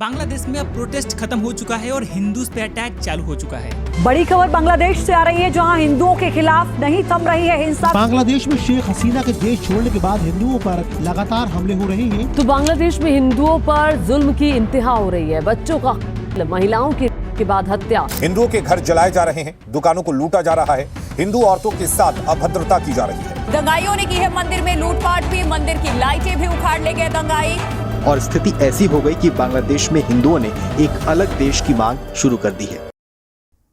बांग्लादेश में अब प्रोटेस्ट खत्म हो चुका है और हिंदूज पे अटैक चालू हो चुका है। बड़ी खबर बांग्लादेश से आ रही है, जहां हिंदुओं के खिलाफ नहीं थम रही है हिंसा। बांग्लादेश में शेख हसीना के देश छोड़ने के बाद हिंदुओं पर लगातार हमले हो रहे हैं। तो बांग्लादेश में हिंदुओं पर जुल्म की इंतहा हो रही है। बच्चों का महिलाओं के बाद हत्या, हिंदुओं के घर जलाए जा रहे हैं, दुकानों को लूटा जा रहा है, हिंदू औरतों के साथ अभद्रता की जा रही है। दंगाइयों ने की है मंदिर में लूटपाट भी, मंदिर की लाइटें भी उखाड़ ले गए दंगाई। और स्थिति ऐसी हो गई कि बांग्लादेश में हिंदुओं ने एक अलग देश की मांग शुरू कर दी है।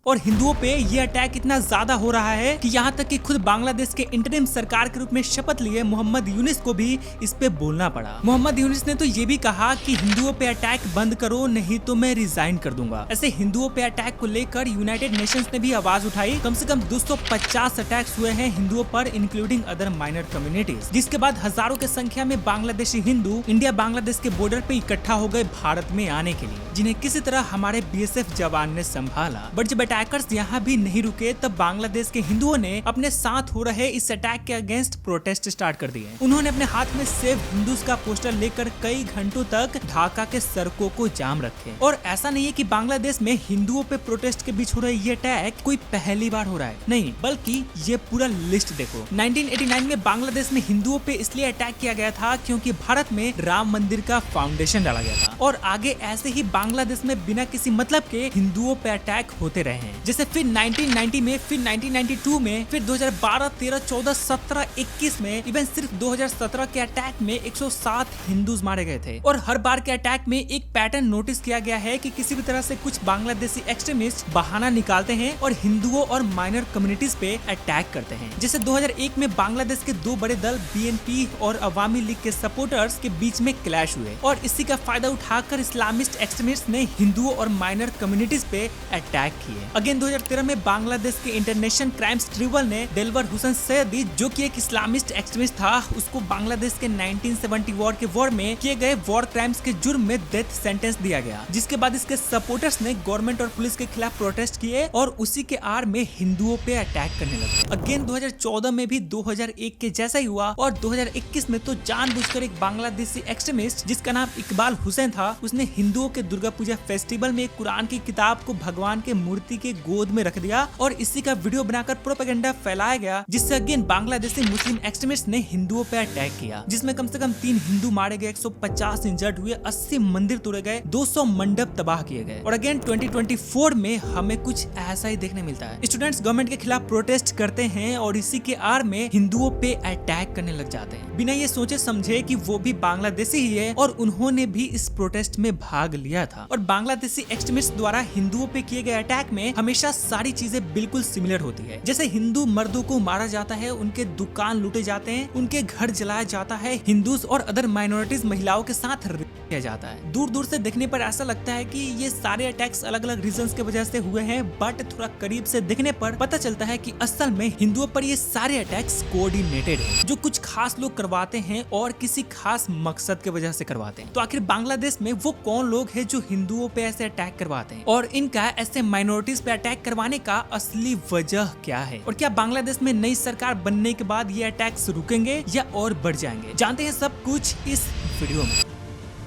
और हिंदुओं पे ये अटैक इतना ज्यादा हो रहा है कि यहाँ तक कि खुद बांग्लादेश के इंटरिम सरकार के रूप में शपथ लिए मोहम्मद यूनिस को भी इस पे बोलना पड़ा। मोहम्मद यूनिस ने तो ये भी कहा कि हिंदुओं पे अटैक बंद करो, नहीं तो मैं रिजाइन कर दूंगा। ऐसे हिंदुओं पे अटैक को लेकर यूनाइटेड नेशंस ने भी आवाज उठाई। कम से कम 250 अटैक्स हुए हैं हिंदुओं पर, इंक्लूडिंग अदर माइनर कम्युनिटीज, जिसके बाद हजारों की संख्या में बांग्लादेशी हिंदू इंडिया बांग्लादेश के बॉर्डर पे इकट्ठा हो गए भारत में आने के लिए, जिन्हें किसी तरह हमारे BSF जवान ने संभाला। बट जब अटैकर्स यहाँ भी नहीं रुके, तब बांग्लादेश के हिंदुओं ने अपने साथ हो रहे इस अटैक के अगेंस्ट प्रोटेस्ट स्टार्ट कर दिए। उन्होंने अपने हाथ में सेव हिंदूज का पोस्टर लेकर कई घंटों तक ढाका के सड़कों को जाम रखे। और ऐसा नहीं है कि बांग्लादेश में हिंदुओं पे प्रोटेस्ट के बीच हो रहा ये अटैक कोई पहली बार हो रहा है, नहीं, बल्कि ये पूरा लिस्ट देखो। 1989 में बांग्लादेश में हिंदुओं पे इसलिए अटैक किया गया था क्योंकि भारत में राम मंदिर का फाउंडेशन डाला गया था। और आगे ऐसे ही बांग्लादेश में बिना किसी मतलब के हिंदुओं पे अटैक होते रहे हैं। जैसे फिर 1990 में, फिर 1992 में, फिर 2012, 13, 14, 17, 21 में, इवन सिर्फ 2017 के अटैक में 107 हिंदूज मारे गए थे। और हर बार के अटैक में एक पैटर्न नोटिस किया गया है कि किसी भी तरह से कुछ बांग्लादेशी एक्सट्रीमिस्ट बहाना निकालते हैं और हिंदुओं और माइनर कम्युनिटीज पे अटैक करते हैं। जैसे 2001 में बांग्लादेश के दो बड़े दल BNP और अवामी लीग के सपोर्टर्स के बीच में क्लैश हुए और इसी का फायदा उठाकर इस्लामिस्ट एक्सट्रीमिस्ट ने हिंदुओं और माइनर कम्युनिटीज पे अटैक किए। अगेन 2013 में बांग्लादेश के इंटरनेशनल क्राइम्स ट्रिब्यूनल ने दिलवर हुसैन सैयदी, जो कि एक इस्लामिस्ट एक्सट्रीमिस्ट था, उसको बांग्लादेश के 1970 वॉर में किए गए वॉर क्राइम्स के जुर्म में डेथ सेंटेंस दिया गया। जिसके बाद इसके सपोर्टर्स ने गवर्नमेंट और पुलिस के खिलाफ प्रोटेस्ट किए और उसी के आड़ में हिंदुओं पे अटैक करने लगे। अगेन 2014 में भी 2001 के जैसा ही हुआ और 2021 में तो जानबूझकर एक बांग्लादेशी एक्सट्रीमिस्ट जिसका नाम इकबाल हुसैन था, उसने हिंदुओं के दुर्गा पूजा फेस्टिवल में कुरान की किताब को भगवान के मूर्ति के गोद में रख दिया और इसी का वीडियो बनाकर प्रोपेगेंडा फैलाया गया, जिससे अगेन बांग्लादेशी मुस्लिम एक्सट्रीमिस्ट ने हिंदुओं पे अटैक किया, जिसमें कम से कम 3 हिंदू मारे गए, 150 इंजर्ड हुए, 80 मंदिर तोड़े गए, 200 मंडप तबाह किए गए। और अगेन 2024 में हमें कुछ ऐसा ही देखने मिलता है। स्टूडेंट्स गवर्नमेंट के खिलाफ प्रोटेस्ट करते हैं और इसी के आड़ में हिंदुओं पे अटैक करने लग जाते हैं, बिना ये सोचे समझे कि वो भी बांग्लादेशी ही है और उन्होंने भी इस प्रोटेस्ट में भाग लिया था। और बांग्लादेशी एक्सट्रीमिस्ट द्वारा हिंदुओं पे किए गए अटैक में हमेशा सारी चीजें बिल्कुल सिमिलर होती है। जैसे हिंदू मर्दों को मारा जाता है, उनके दुकान लूटे जाते हैं, उनके घर जलाया जाता है, हिंदूज और अदर माइनॉरिटीज महिलाओं के साथ किया जाता है। दूर दूर से देखने पर ऐसा लगता है कि ये सारे अटैक्स अलग अलग रीजंस के वजह से हुए हैं, बट थोड़ा करीब से देखने पर पता चलता है कि असल में हिंदुओं पर ये सारे अटैक्स कोऑर्डिनेटेड है, जो कुछ खास लोग करवाते हैं और किसी खास मकसद के वजह से करवाते हैं। तो आखिर बांग्लादेश में वो कौन लोग हैं जो हिंदुओं पे ऐसे अटैक करवाते हैं और इनका ऐसे माइनॉरिटीज पे अटैक करवाने का असली वजह क्या है? और क्या बांग्लादेश में नई सरकार बनने के बाद ये अटैक्स रुकेंगे या और बढ़ जाएंगे? जानते हैं सब कुछ इस वीडियो में।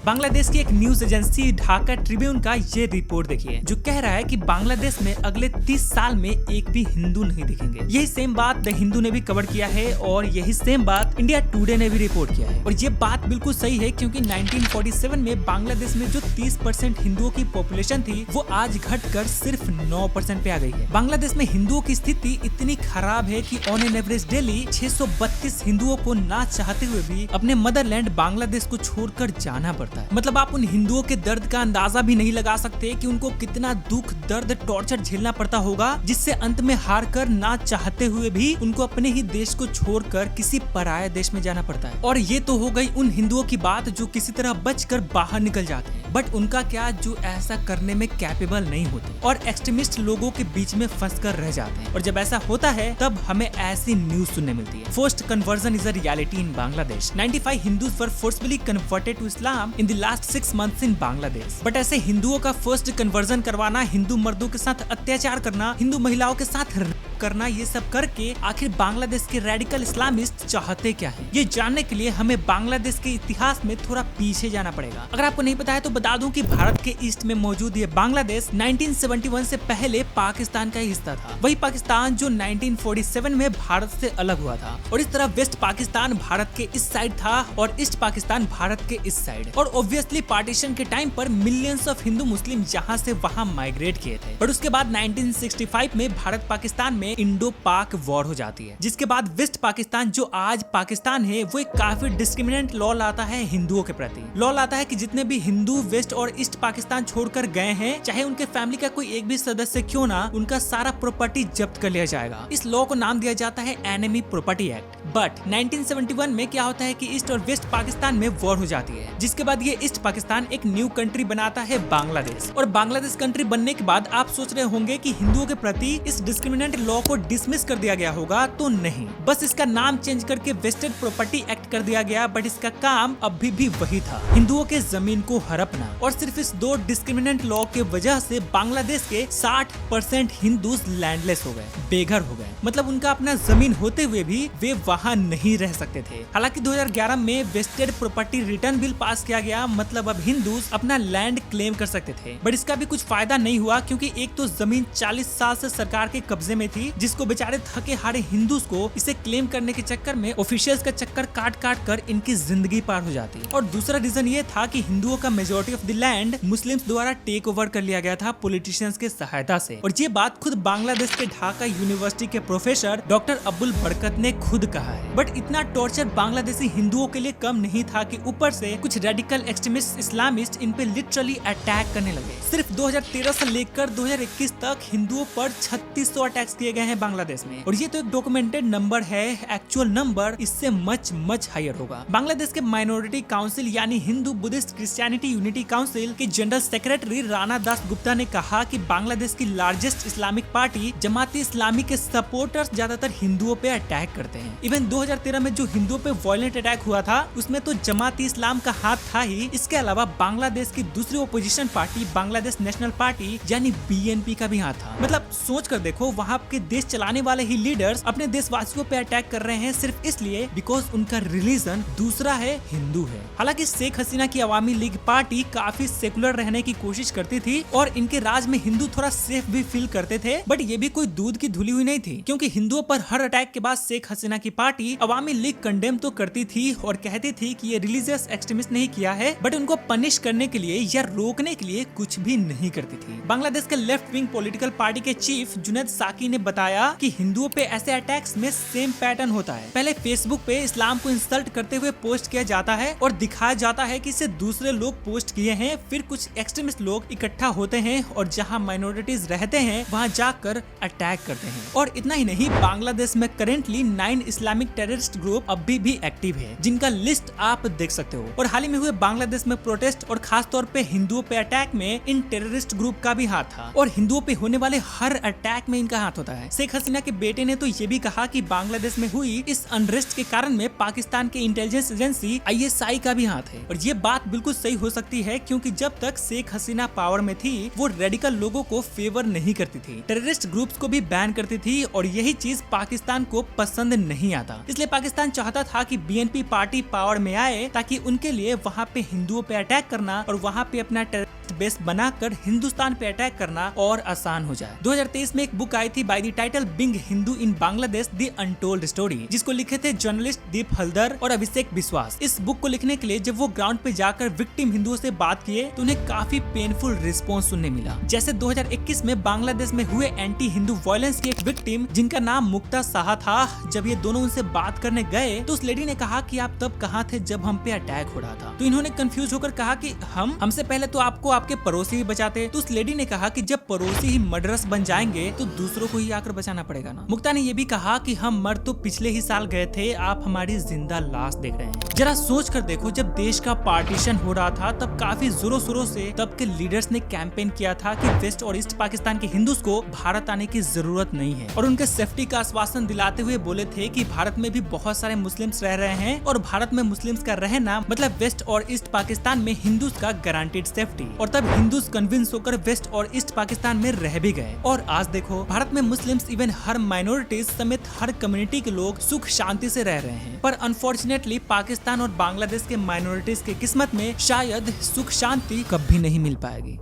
बांग्लादेश की एक न्यूज एजेंसी ढाका ट्रिब्यून का ये रिपोर्ट देखिए, जो कह रहा है कि बांग्लादेश में अगले 30 साल में एक भी हिंदू नहीं दिखेंगे। यही सेम बात द हिंदू ने भी कवर किया है और यही सेम बात इंडिया टुडे ने भी रिपोर्ट किया है। और ये बात बिल्कुल सही है क्योंकि 1947 में बांग्लादेश में जो 30% हिंदुओं की पॉपुलेशन थी, वो आज घटकर सिर्फ 9% पे आ गई है। बांग्लादेश में हिंदुओं की स्थिति इतनी खराब है कि ऑन एन एवरेज डेली 632 हिंदुओं को ना चाहते हुए भी अपने मदरलैंड बांग्लादेश को छोड़कर जाना पड़ता है। मतलब आप उन हिंदुओं के दर्द का अंदाजा भी नहीं लगा सकते कि उनको कितना दुख, दर्द, टॉर्चर झेलना पड़ता होगा, जिससे अंत में हार कर ना चाहते हुए भी उनको अपने ही देश को छोड़कर किसी पराये देश में जाना पड़ता है। और ये तो हो गई उन हिंदुओं की बात जो किसी तरह बचकर बाहर निकल जाते हैं, बट उनका क्या जो ऐसा करने में कैपेबल नहीं होते और एक्सट्रीमिस्ट लोगों के बीच में फंस कर रह जाते हैं। और जब ऐसा होता है तब हमें ऐसी न्यूज सुनने मिलती है। Forced conversion is a reality in Bangladesh. 95 Hindus were forcefully converted to Islam in the last 6 months in Bangladesh. But ऐसे हिंदुओं का फर्स्ट कन्वर्जन करवाना, हिंदू मर्दों के साथ अत्याचार करना, हिंदू महिलाओं के साथ करना, ये सब करके आखिर बांग्लादेश के रेडिकल इस्लामिस्ट चाहते क्या है, ये जानने के लिए हमें बांग्लादेश के इतिहास में थोड़ा पीछे जाना पड़ेगा। अगर आपको नहीं पता है तो बता दूं कि भारत के ईस्ट में मौजूद ये बांग्लादेश 1971 से पहले पाकिस्तान का हिस्सा था। वही पाकिस्तान जो 1947 में भारत से अलग हुआ था। और इस तरह वेस्ट पाकिस्तान भारत के इस साइड था और ईस्ट पाकिस्तान भारत के इस साइड। और ऑब्वियसली पार्टीशन के टाइम पर मिलियंस ऑफ हिंदू मुस्लिम यहाँ से वहाँ माइग्रेट किए थे। पर उसके बाद 1965 में भारत पाकिस्तान में इंडो पाक वॉर हो जाती है, जिसके बाद वेस्ट पाकिस्तान जो आज पाकिस्तान है वो एक काफी डिस्क्रिमिनेंट लॉ लाता है हिंदुओं के प्रति। लॉ लाता है कि जितने भी हिंदू वेस्ट और ईस्ट पाकिस्तान छोड़कर गए हैं, चाहे उनके फैमिली का कोई एक भी सदस्य क्यों ना, उनका सारा प्रॉपर्टी जब्त कर लिया जाएगा। इस लॉ को नाम दिया जाता है एनिमी प्रॉपर्टी एक्ट। बट 1971 में क्या होता है कि ईस्ट और वेस्ट पाकिस्तान में वॉर हो जाती है, जिसके बाद ये ईस्ट पाकिस्तान एक न्यू कंट्री बनाता है बांग्लादेश। और बांग्लादेश कंट्री बनने के बाद आप सोच रहे होंगे कि हिंदुओं के प्रति इस डिस्क्रिमिनेंट लॉ को डिसमिस कर दिया गया होगा, तो नहीं, बस इसका नाम चेंज करके वेस्टेड प्रॉपर्टी एक्ट कर दिया गया। बट इसका काम अभी भी वही था, हिंदुओं के जमीन को हड़पना। और सिर्फ इस दो डिस्क्रिमिनेंट लॉ के वजह से बांग्लादेश के 60% हिंदूज लैंडलेस हो गए, बेघर हो गए। मतलब उनका अपना जमीन होते हुए भी वे वहाँ नहीं रह सकते थे। हालांकि 2011 में vested property return bill pass किया गया, मतलब अब हिंदूज अपना लैंड क्लेम कर सकते थे। बट इसका भी कुछ फायदा नहीं हुआ, क्योंकि एक तो जमीन 40 साल से सरकार के कब्जे में थी, जिसको बेचारे थके हारे हिंदूज को इसे क्लेम करने के चक्कर में ऑफिशियल्स का चक्कर काट काट कर इनकी जिंदगी पार हो जाती। और दूसरा रीजन ये था कि हिंदुओं का majority of the land Muslims द्वारा टेक ओवर कर लिया गया था पॉलिटिशियंस के सहायता से। और ये बात खुद बांग्लादेश के ढाका यूनिवर्सिटी के प्रोफेसर डॉक्टर अब्दुल बरकत ने खुद कहा है। बट इतना टॉर्चर बांग्लादेशी हिंदुओं के लिए कम नहीं था कि ऊपर से कुछ रेडिकल एक्सट्रीमिस्ट इस्लामिस्ट इन पे लिटरली अटैक करने लगे। सिर्फ 2013 से लेकर 2021 तक हिंदुओं पर 3600 अटैक्स किए गए हैं बांग्लादेश में। और ये तो एक डॉक्यूमेंटेड नंबर है, एक्चुअल नंबर इससे मच हायर होगा। बांग्लादेश के माइनॉरिटी काउंसिल यानी Hindu Buddhist Christianity unity council के जनरल सेक्रेटरी राणा दास गुप्ता ने कहा कि बांग्लादेश की largest Islamic party Jamaat Islami के सपोर्टर्स ज्यादातर हिंदुओं पे अटैक करते हैं। इवन 2013 में जो हिंदुओं पे वायलेंट अटैक हुआ था उसमें तो जमात इस्लाम का हाथ था ही। इसके अलावा बांग्लादेश की दूसरी opposition party Bangladesh national party यानी बीएनपी का भी हाथ था। मतलब सोच कर देखो, वहाँ के देश चलाने वाले ही लीडर्स अपने देशवासियों पे अटैक कर रहे हैं सिर्फ इसलिए बिकॉज उनका रिलीजन दूसरा है, हिंदू है। हालांकि शेख हसीना की अवामी लीग पार्टी काफी सेकुलर रहने की कोशिश करती थी और इनके राज में हिंदू थोड़ा सेफ भी फील करते थे। बट ये भी कोई दूध की धुली हुई नहीं थी, क्योंकि हिंदुओं पर हर अटैक के बाद शेख हसीना की पार्टी अवामी लीग कंडेम तो करती थी और कहती थी कि ये रिलीजियस एक्सट्रीमिस्ट नहीं किया है, बट उनको पनिश करने के लिए या रोकने के लिए कुछ भी नहीं करती थी। बांग्लादेश के लेफ्ट विंग पॉलिटिकल पार्टी के चीफ जुनैद साकी ने बताया कि हिंदुओं पे ऐसे अटैक्स में सेम पैटर्न होता है। पहले फेसबुक पे इस्लाम को इंसल्ट करते हुए पोस्ट किया जाता है और दिखाया जाता है कि इसे दूसरे लोग पोस्ट किए हैं। फिर कुछ एक्सट्रीमिस्ट लोग इकट्ठा होते हैं और जहां माइनॉरिटीज रहते हैं वहां जाकर अटैक करते हैं। और इतना ही नहीं, बांग्लादेश में करेंटली 9 इस्लामिक टेररिस्ट ग्रुप अभी भी एक्टिव है, जिनका लिस्ट आप देख सकते हो। और हाल ही में हुए बांग्लादेश में प्रोटेस्ट और खास तौर पे हिंदुओं पे अटैक में इन टेररिस्ट ग्रुप का भी हाथ था। और हिंदुओं पे होने वाले हर अटैक में इनका हाथ होता है। शेख हसीना के बेटे ने तो ये भी कहा कि बांग्लादेश में हुई इस अनरेस्ट के कारण में पाकिस्तान के इंटेलिजेंस एजेंसी ISI का भी हाथ है। और ये बात बिल्कुल सही हो सकती है, क्योंकि जब तक शेख हसीना पावर में थी वो रेडिकल लोगों को फेवर नहीं करती थी, टेररिस्ट ग्रुप्स को भी बैन करती थी। और यही चीज पाकिस्तान को पसंद नहीं आता। इसलिए पाकिस्तान चाहता था कि BNP पार्टी पावर में आए, ताकि उनके लिए वहाँ पे हिंदुओं पे अटैक करना और वहाँ पे अपना टेररिस्ट बेस बनाकर हिंदुस्तान पे अटैक करना और आसान हो जाए। 2023 में एक बुक आई थी by the title being Hindu in Bangladesh the untold story, जिसको लिखे थे जर्नलिस्ट दीप हल्दर और अभिषेक विश्वास। इस बुक को लिखने के लिए जब वो ग्राउंड पे जाकर विक्टिम हिंदुओं से बात किए तो उन्हें काफी पेनफुल रिस्पॉन्स सुनने मिला। जैसे 2021 में बांग्लादेश में हुए एंटी हिंदू वायलेंस की एक विक्टिम जिनका नाम मुक्ता साहा था, जब ये दोनों उनसे बात करने गए तो उस लेडी ने कहा कि आप तब कहाँ थे जब हम पे अटैक हो रहा था। तो इन्होंने कंफ्यूज होकर कहा कि हमसे पहले तो आपको आपके पड़ोसी भी बचाते। तो उस लेडी ने कहा कि जब पड़ोसी ही मर्डरस बन जाएंगे तो दूसरों को ही आकर बचाना पड़ेगा ना। मुक्ता ने ये भी कहा कि हम मर तो पिछले ही साल गए थे, आप हमारी जिंदा लाश देख रहे हैं। जरा सोच कर देखो, जब देश का पार्टीशन हो रहा था तब काफी जोरों शोरों से तब के लीडर्स ने कैंपेन किया था कि वेस्ट और ईस्ट पाकिस्तान के हिंदूज को भारत आने की जरूरत नहीं है, और उनके सेफ्टी का आश्वासन दिलाते हुए बोले थे कि भारत में भी बहुत सारे मुस्लिम्स रह रहे हैं और भारत में मुस्लिम्स का रहना मतलब वेस्ट और ईस्ट पाकिस्तान में हिंदूज का गारंटीड सेफ्टी। और तब हिंदूज कन्विंस होकर वेस्ट और ईस्ट पाकिस्तान में रह भी गए। और आज देखो, भारत में मुस्लिम मुस्लिम्स इवन हर माइनॉरिटीज समेत हर कम्युनिटी के लोग सुख शांति से रह रहे हैं। पर अनफॉर्चुनेटली पाकिस्तान और बांग्लादेश के माइनॉरिटीज की किस्मत में शायद सुख शांति कभी नहीं मिल पाएगी।